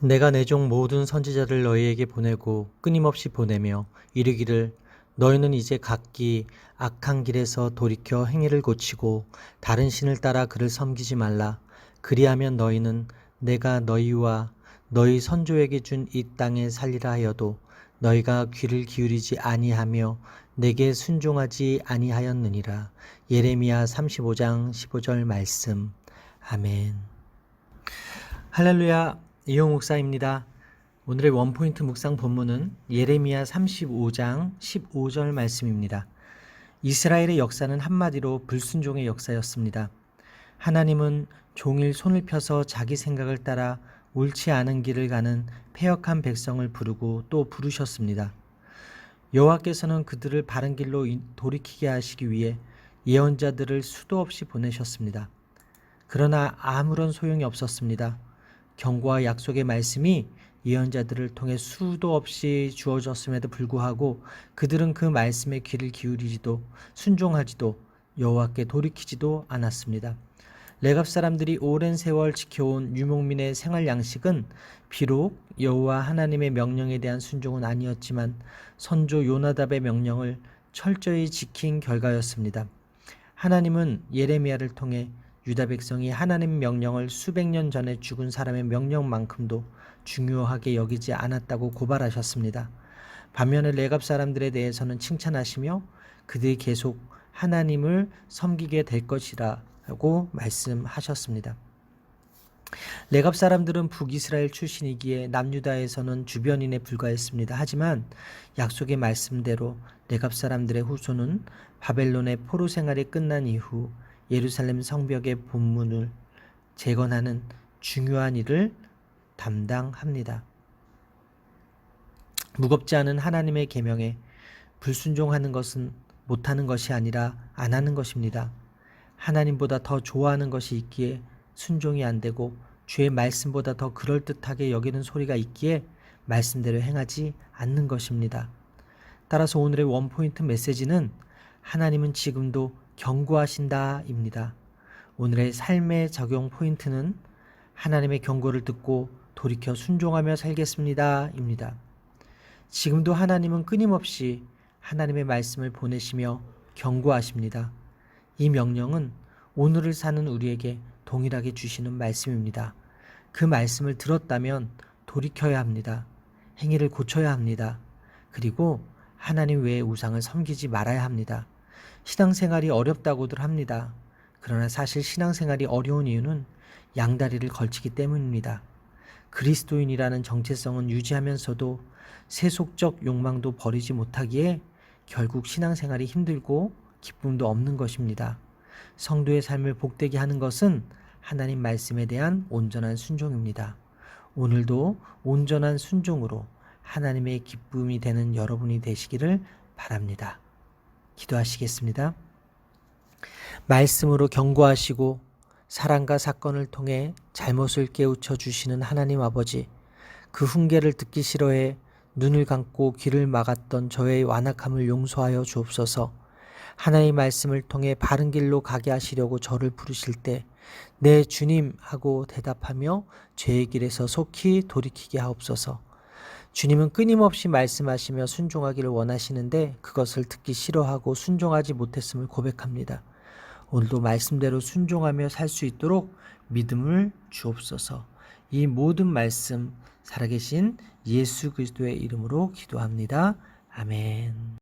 내가 내 종 모든 선지자를 너희에게 보내고 끊임없이 보내며 이르기를 너희는 이제 각기 악한 길에서 돌이켜 행위를 고치고 다른 신을 따라 그를 섬기지 말라. 그리하면 너희는 내가 너희와 너희 선조에게 준 이 땅에 살리라 하여도 너희가 귀를 기울이지 아니하며 내게 순종하지 아니하였느니라. 예레미야 35장 15절 말씀. 아멘. 할렐루야. 이용 목사입니다. 오늘의 원포인트 묵상 본문은 예레미야 35장 15절 말씀입니다. 이스라엘의 역사는 한마디로 불순종의 역사였습니다. 하나님은 종일 손을 펴서 자기 생각을 따라 옳지 않은 길을 가는 패역한 백성을 부르고 또 부르셨습니다. 여호와께서는 그들을 바른 길로 돌이키게 하시기 위해 예언자들을 수도 없이 보내셨습니다. 그러나 아무런 소용이 없었습니다. 경고와 약속의 말씀이 예언자들을 통해 수도 없이 주어졌음에도 불구하고 그들은 그 말씀에 귀를 기울이지도 순종하지도 여호와께 돌이키지도 않았습니다. 레갑 사람들이 오랜 세월 지켜온 유목민의 생활 양식은 비록 여호와 하나님의 명령에 대한 순종은 아니었지만 선조 요나답의 명령을 철저히 지킨 결과였습니다. 하나님은 예레미야를 통해 유다 백성이 하나님 명령을 수백 년 전에 죽은 사람의 명령만큼도 중요하게 여기지 않았다고 고발하셨습니다. 반면에 레갑 사람들에 대해서는 칭찬하시며 그들이 계속 하나님을 섬기게 될 것이라고 말씀하셨습니다. 레갑 사람들은 북이스라엘 출신이기에 남유다에서는 주변인에 불과했습니다. 하지만 약속의 말씀대로 레갑 사람들의 후손은 바벨론의 포로 생활이 끝난 이후 예루살렘 성벽의 본문을 재건하는 중요한 일을 담당합니다. 무겁지 않은 하나님의 계명에 불순종하는 것은 못하는 것이 아니라 안 하는 것입니다. 하나님보다 더 좋아하는 것이 있기에 순종이 안 되고 주의 말씀보다 더 그럴듯하게 여기는 소리가 있기에 말씀대로 행하지 않는 것입니다. 따라서 오늘의 원포인트 메시지는 하나님은 지금도 경고하신다입니다. 오늘의 삶의 적용 포인트는 하나님의 경고를 듣고 돌이켜 순종하며 살겠습니다입니다. 지금도 하나님은 끊임없이 하나님의 말씀을 보내시며 경고하십니다. 이 명령은 오늘을 사는 우리에게 동일하게 주시는 말씀입니다. 그 말씀을 들었다면 돌이켜야 합니다. 행위를 고쳐야 합니다. 그리고 하나님 외의 우상을 섬기지 말아야 합니다. 신앙생활이 어렵다고들 합니다. 그러나 사실 신앙생활이 어려운 이유는 양다리를 걸치기 때문입니다. 그리스도인이라는 정체성은 유지하면서도 세속적 욕망도 버리지 못하기에 결국 신앙생활이 힘들고 기쁨도 없는 것입니다. 성도의 삶을 복되게 하는 것은 하나님 말씀에 대한 온전한 순종입니다. 오늘도 온전한 순종으로 하나님의 기쁨이 되는 여러분이 되시기를 바랍니다. 기도하시겠습니다. 말씀으로 경고하시고 사랑과 사건을 통해 잘못을 깨우쳐 주시는 하나님 아버지, 그 훈계를 듣기 싫어해 눈을 감고 귀를 막았던 저의 완악함을 용서하여 주옵소서. 하나님의 말씀을 통해 바른 길로 가게 하시려고 저를 부르실 때 네 주님 하고 대답하며 죄의 길에서 속히 돌이키게 하옵소서. 주님은 끊임없이 말씀하시며 순종하기를 원하시는데 그것을 듣기 싫어하고 순종하지 못했음을 고백합니다. 오늘도 말씀대로 순종하며 살 수 있도록 믿음을 주옵소서. 이 모든 말씀 살아계신 예수 그리스도의 이름으로 기도합니다. 아멘.